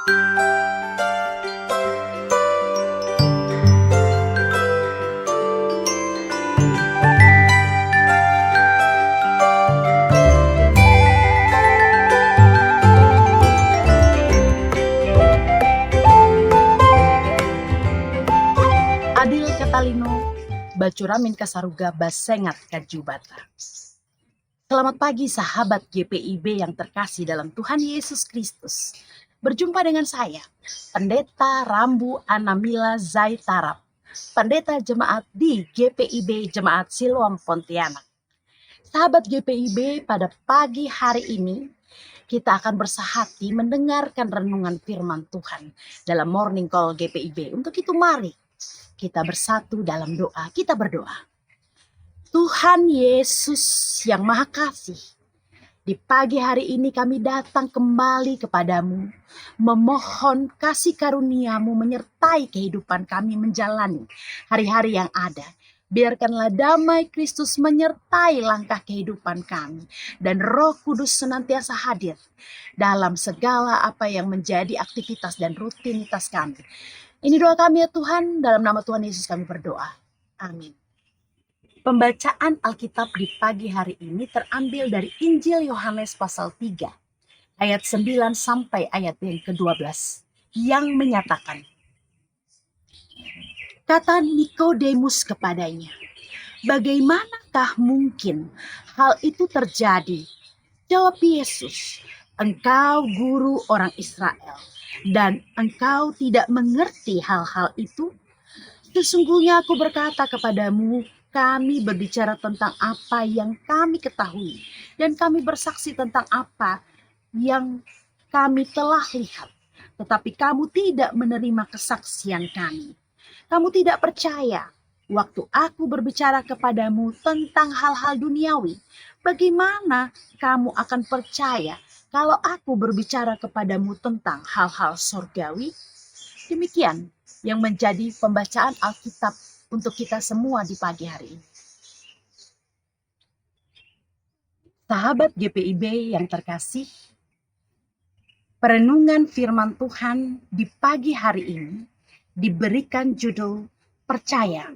Adil Katalino, Bacuramin Kasaruga Basengat Kajubata. Selamat pagi sahabat GPIB yang terkasih dalam Tuhan Yesus Kristus. Berjumpa dengan saya, Pendeta Rambu Anamila Zaitarap, Pendeta Jemaat di GPIB Jemaat Siloam Pontianak. Sahabat GPIB, pada pagi hari ini kita akan bersahati mendengarkan renungan firman Tuhan dalam Morning Call GPIB. Untuk itu mari kita bersatu dalam doa, kita berdoa. Tuhan Yesus yang Maha Kasih, di pagi hari ini kami datang kembali kepadamu, memohon kasih karuniamu menyertai kehidupan kami menjalani hari-hari yang ada. Biarkanlah damai Kristus menyertai langkah kehidupan kami, dan Roh Kudus senantiasa hadir dalam segala apa yang menjadi aktivitas dan rutinitas kami. Ini doa kami ya Tuhan, dalam nama Tuhan Yesus kami berdoa. Amin. Pembacaan Alkitab di pagi hari ini terambil dari Injil Yohanes pasal 3, ayat 9 sampai ayat yang ke-12, yang menyatakan, kata Nikodemus kepadanya, bagaimanakah mungkin hal itu terjadi? Jawab Yesus, engkau guru orang Israel, dan engkau tidak mengerti hal-hal itu? Sesungguhnya aku berkata kepadamu, kami berbicara tentang apa yang kami ketahui, dan kami bersaksi tentang apa yang kami telah lihat. Tetapi kamu tidak menerima kesaksian kami. Kamu tidak percaya waktu aku berbicara kepadamu tentang hal-hal duniawi. Bagaimana kamu akan percaya kalau aku berbicara kepadamu tentang hal-hal surgawi? Demikian yang menjadi pembacaan Alkitab untuk kita semua di pagi hari ini. Sahabat GPIB yang terkasih, perenungan firman Tuhan di pagi hari ini diberikan judul Percaya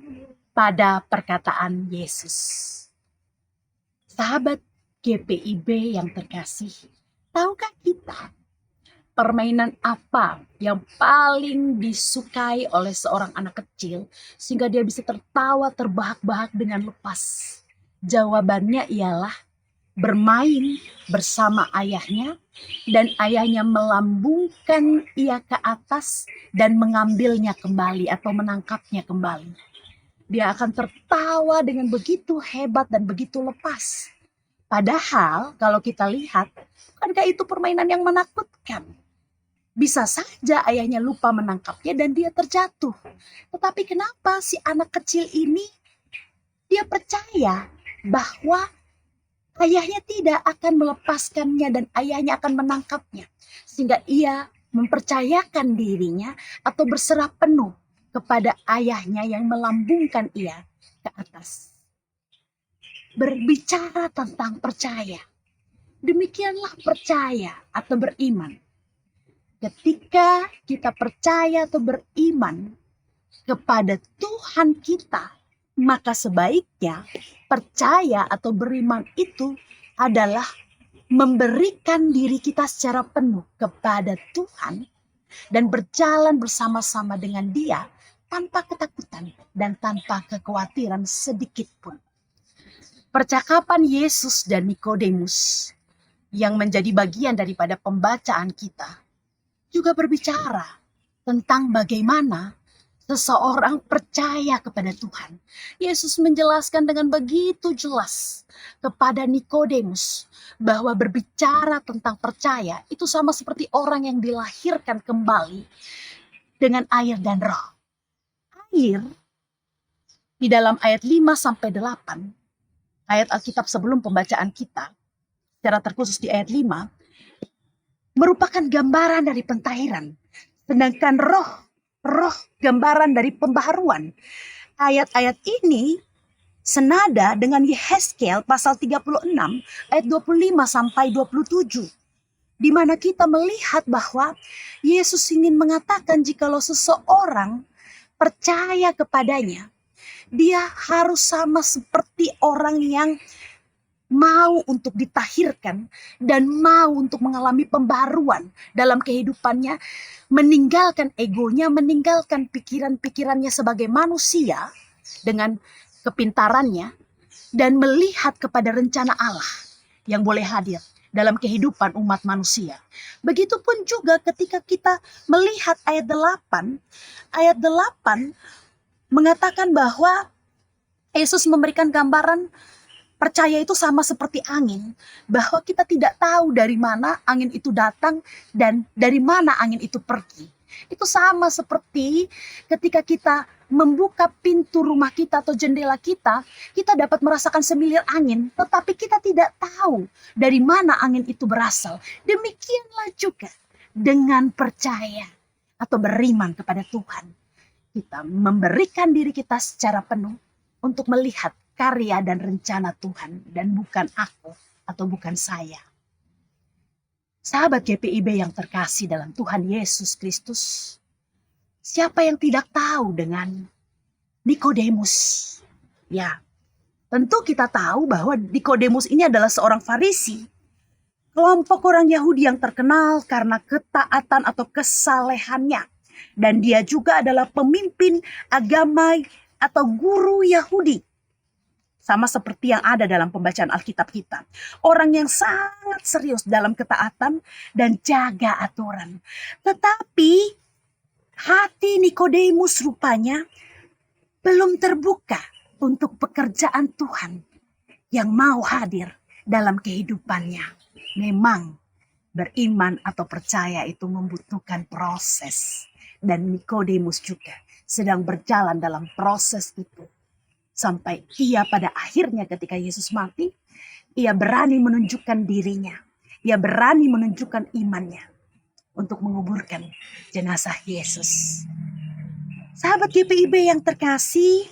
pada Perkataan Yesus. Sahabat GPIB yang terkasih, tahukah kita permainan apa yang paling disukai oleh seorang anak kecil sehingga dia bisa tertawa terbahak-bahak dengan lepas? Jawabannya ialah bermain bersama ayahnya, dan ayahnya melambungkan ia ke atas dan mengambilnya kembali atau menangkapnya kembali. Dia akan tertawa dengan begitu hebat dan begitu lepas. Padahal kalau kita lihat, bukankah itu permainan yang menakutkan? Bisa saja ayahnya lupa menangkapnya dan dia terjatuh. Tetapi kenapa si anak kecil ini dia percaya bahwa ayahnya tidak akan melepaskannya dan ayahnya akan menangkapnya. Sehingga ia mempercayakan dirinya atau berserah penuh kepada ayahnya yang melambungkan ia ke atas. Berbicara tentang percaya. Demikianlah percaya atau beriman. Ketika kita percaya atau beriman kepada Tuhan kita, maka sebaiknya percaya atau beriman itu adalah memberikan diri kita secara penuh kepada Tuhan dan berjalan bersama-sama dengan Dia tanpa ketakutan dan tanpa kekhawatiran sedikit pun. Percakapan Yesus dan Nikodemus yang menjadi bagian daripada pembacaan kita juga berbicara tentang bagaimana seseorang percaya kepada Tuhan. Yesus menjelaskan dengan begitu jelas kepada Nikodemus bahwa berbicara tentang percaya itu sama seperti orang yang dilahirkan kembali dengan air dan roh. Air di dalam ayat 5-8, ayat Alkitab sebelum pembacaan kita, secara terkhusus di ayat 5, merupakan gambaran dari pentahiran. Sedangkan roh gambaran dari pembaharuan. Ayat-ayat ini senada dengan Yehezkiel pasal 36 ayat 25-27. Di mana kita melihat bahwa Yesus ingin mengatakan jikalau seseorang percaya kepadanya, dia harus sama seperti orang yang mau untuk ditahirkan dan mau untuk mengalami pembaruan dalam kehidupannya, meninggalkan egonya, meninggalkan pikiran-pikirannya sebagai manusia dengan kepintarannya, dan melihat kepada rencana Allah yang boleh hadir dalam kehidupan umat manusia. Begitupun juga ketika kita melihat ayat 8, ayat 8 mengatakan bahwa Yesus memberikan gambaran percaya itu sama seperti angin, bahwa kita tidak tahu dari mana angin itu datang dan dari mana angin itu pergi. Itu sama seperti ketika kita membuka pintu rumah kita atau jendela kita, kita dapat merasakan semilir angin, tetapi kita tidak tahu dari mana angin itu berasal. Demikianlah juga dengan percaya atau beriman kepada Tuhan. Kita memberikan diri kita secara penuh untuk melihat karya dan rencana Tuhan dan bukan aku atau bukan saya. Sahabat GPIB yang terkasih dalam Tuhan Yesus Kristus, siapa yang tidak tahu dengan Nikodemus? Ya, tentu kita tahu bahwa Nikodemus ini adalah seorang Farisi, kelompok orang Yahudi yang terkenal karena ketaatan atau kesalehannya, dan dia juga adalah pemimpin agama atau guru Yahudi. Sama seperti yang ada dalam pembacaan Alkitab kita. Orang yang sangat serius dalam ketaatan dan jaga aturan. Tetapi hati Nikodemus rupanya belum terbuka untuk pekerjaan Tuhan yang mau hadir dalam kehidupannya. Memang beriman atau percaya itu membutuhkan proses. Dan Nikodemus juga sedang berjalan dalam proses itu. Sampai ia pada akhirnya ketika Yesus mati, ia berani menunjukkan dirinya. Ia berani menunjukkan imannya untuk menguburkan jenazah Yesus. Sahabat GPIB yang terkasih,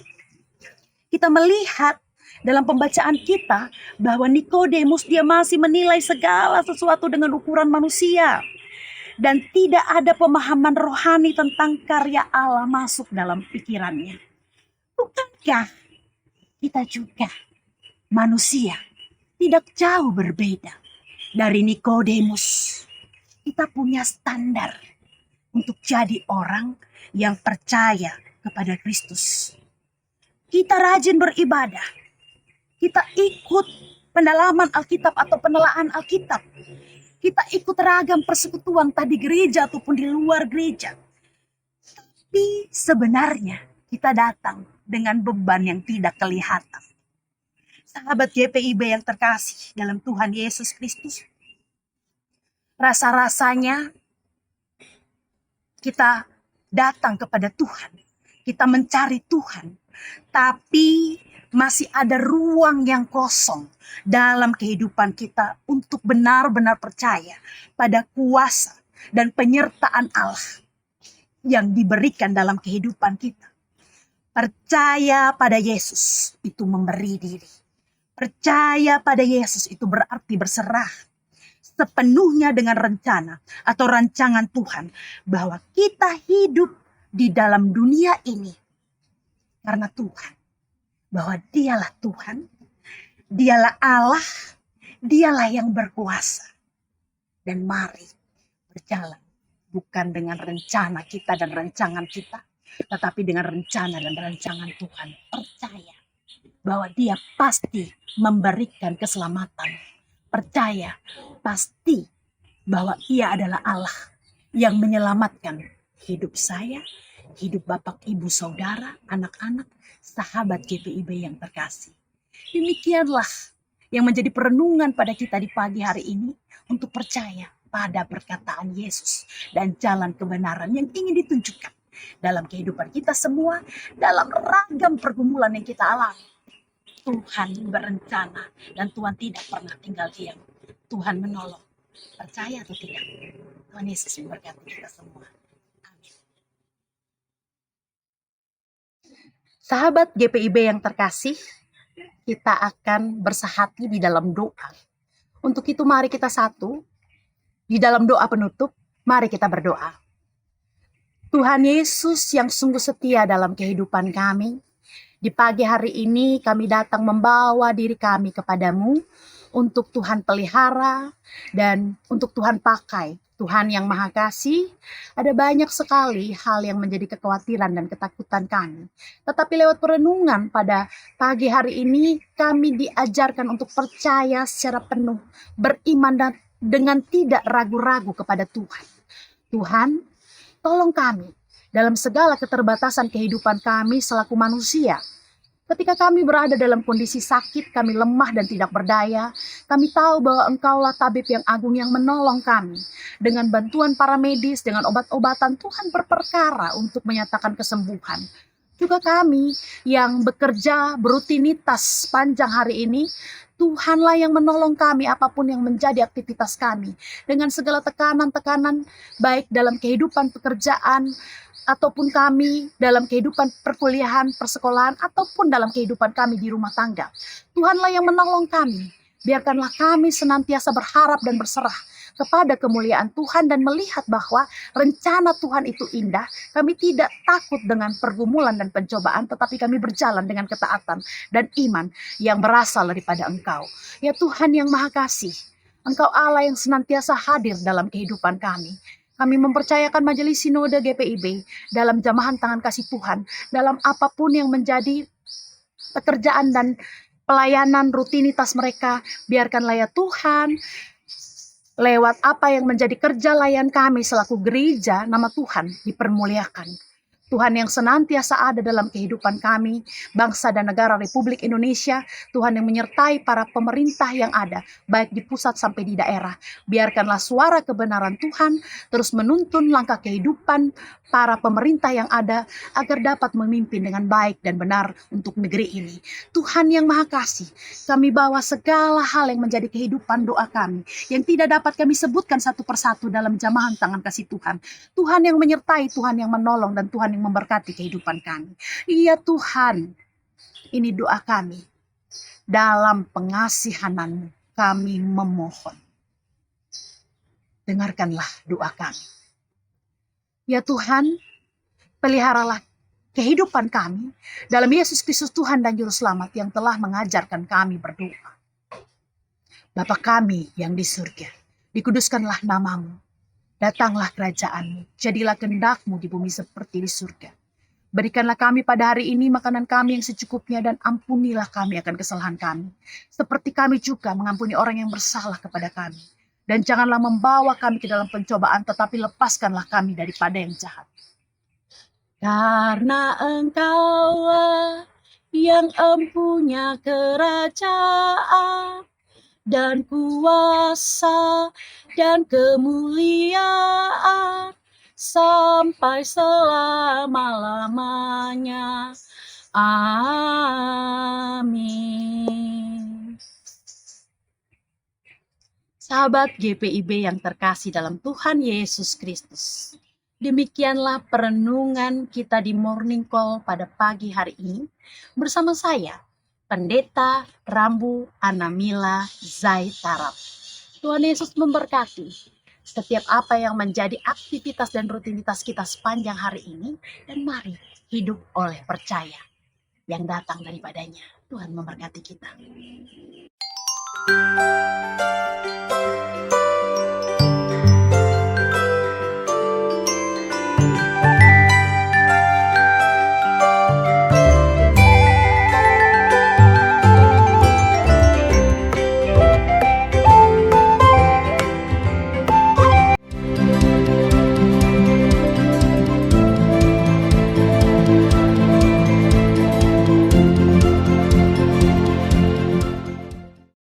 kita melihat dalam pembacaan kita bahwa Nikodemus dia masih menilai segala sesuatu dengan ukuran manusia. Dan tidak ada pemahaman rohani tentang karya Allah masuk dalam pikirannya. Bukankah kita juga manusia tidak jauh berbeda dari Nikodemus? Kita punya standar untuk jadi orang yang percaya kepada Kristus. Kita rajin beribadah. Kita ikut pendalaman Alkitab atau penelaan Alkitab. Kita ikut ragam persekutuan entah di gereja ataupun di luar gereja. Tapi sebenarnya kita datang dengan beban yang tidak kelihatan. Sahabat GPIB yang terkasih dalam Tuhan Yesus Kristus, rasa-rasanya kita datang kepada Tuhan, kita mencari Tuhan, tapi masih ada ruang yang kosong dalam kehidupan kita untuk benar-benar percaya pada kuasa dan penyertaan Allah yang diberikan dalam kehidupan kita. Percaya pada Yesus itu memberi diri. Percaya pada Yesus itu berarti berserah sepenuhnya dengan rencana atau rancangan Tuhan. Bahwa kita hidup di dalam dunia ini karena Tuhan. Bahwa dialah Tuhan, dialah Allah, dialah yang berkuasa. Dan mari berjalan bukan dengan rencana kita dan rancangan kita, tetapi dengan rencana dan rancangan Tuhan. Percaya bahwa Dia pasti memberikan keselamatan. Percaya pasti bahwa Ia adalah Allah yang menyelamatkan hidup saya, hidup Bapak, Ibu, Saudara, anak-anak, sahabat GPIB yang terkasih. Demikianlah yang menjadi perenungan pada kita di pagi hari ini untuk percaya pada perkataan Yesus dan jalan kebenaran yang ingin ditunjukkan dalam kehidupan kita semua, dalam ragam pergumulan yang kita alami. Tuhan berencana dan Tuhan tidak pernah tinggal diam. Tuhan menolong. Percaya atau tidak? Tuhan Yesus memberkati kita semua. Amin. Sahabat GPIB yang terkasih, kita akan bersahati di dalam doa. Untuk itu mari kita satu di dalam doa penutup. Mari kita berdoa. Tuhan Yesus yang sungguh setia dalam kehidupan kami, di pagi hari ini kami datang membawa diri kami kepadamu untuk Tuhan pelihara dan untuk Tuhan pakai. Tuhan yang Maha Kasih, ada banyak sekali hal yang menjadi kekhawatiran dan ketakutan kami. Tetapi lewat perenungan pada pagi hari ini, kami diajarkan untuk percaya secara penuh, beriman dan dengan tidak ragu-ragu kepada Tuhan. Tuhan, tolong kami dalam segala keterbatasan kehidupan kami selaku manusia. Ketika kami berada dalam kondisi sakit, kami lemah dan tidak berdaya, kami tahu bahwa Engkaulah tabib yang agung yang menolong kami. Dengan bantuan para medis, dengan obat-obatan, Tuhan berperkara untuk menyatakan kesembuhan. Juga kami yang bekerja berutinitas sepanjang hari ini, Tuhanlah yang menolong kami apapun yang menjadi aktivitas kami. Dengan segala tekanan-tekanan baik dalam kehidupan pekerjaan, ataupun kami dalam kehidupan perkuliahan, persekolahan, ataupun dalam kehidupan kami di rumah tangga. Tuhanlah yang menolong kami. Biarkanlah kami senantiasa berharap dan berserah kepada kemuliaan Tuhan dan melihat bahwa rencana Tuhan itu indah. Kami tidak takut dengan pergumulan dan pencobaan, tetapi kami berjalan dengan ketaatan dan iman yang berasal daripada Engkau. Ya Tuhan yang Maha Kasih, Engkau Allah yang senantiasa hadir dalam kehidupan kami. Kami mempercayakan Majelis Sinode GPIB dalam jamahan tangan kasih Tuhan, dalam apapun yang menjadi pekerjaan dan pelayanan rutinitas mereka. Biarkanlah ya Tuhan, lewat apa yang menjadi kerja layan kami selaku gereja, nama Tuhan dipermuliakan. Tuhan yang senantiasa ada dalam kehidupan kami, bangsa dan negara Republik Indonesia. Tuhan yang menyertai para pemerintah yang ada, baik di pusat sampai di daerah. Biarkanlah suara kebenaran Tuhan terus menuntun langkah kehidupan para pemerintah yang ada, agar dapat memimpin dengan baik dan benar untuk negeri ini. Tuhan yang Maha Kasih, kami bawa segala hal yang menjadi kehidupan doa kami, yang tidak dapat kami sebutkan satu persatu dalam jamahan tangan kasih Tuhan. Tuhan yang menyertai, Tuhan yang menolong, dan Tuhan yang memberkati kehidupan kami. Iya Tuhan, ini doa kami. Dalam pengasihan-Mu kami memohon. Dengarkanlah doa kami. Ya Tuhan, peliharalah kehidupan kami dalam Yesus Kristus Tuhan dan Juru Selamat yang telah mengajarkan kami berdoa. Bapa kami yang di surga, dikuduskanlah nama-Mu. Datanglah kerajaan-Mu, jadilah kehendak-Mu di bumi seperti di surga. Berikanlah kami pada hari ini makanan kami yang secukupnya, dan ampunilah kami akan kesalahan kami, seperti kami juga mengampuni orang yang bersalah kepada kami. Dan janganlah membawa kami ke dalam pencobaan, tetapi lepaskanlah kami daripada yang jahat. Karena Engkaulah yang empunya kerajaan dan kuasa dan kemuliaan sampai selama-lamanya. Amin. Sahabat GPIB yang terkasih dalam Tuhan Yesus Kristus, demikianlah perenungan kita di Morning Call pada pagi hari ini bersama saya, Pendeta Rambu Anamila Zaitarap. Tuhan Yesus memberkati setiap apa yang menjadi aktivitas dan rutinitas kita sepanjang hari ini, dan mari hidup oleh percaya yang datang daripadanya. Tuhan memberkati kita.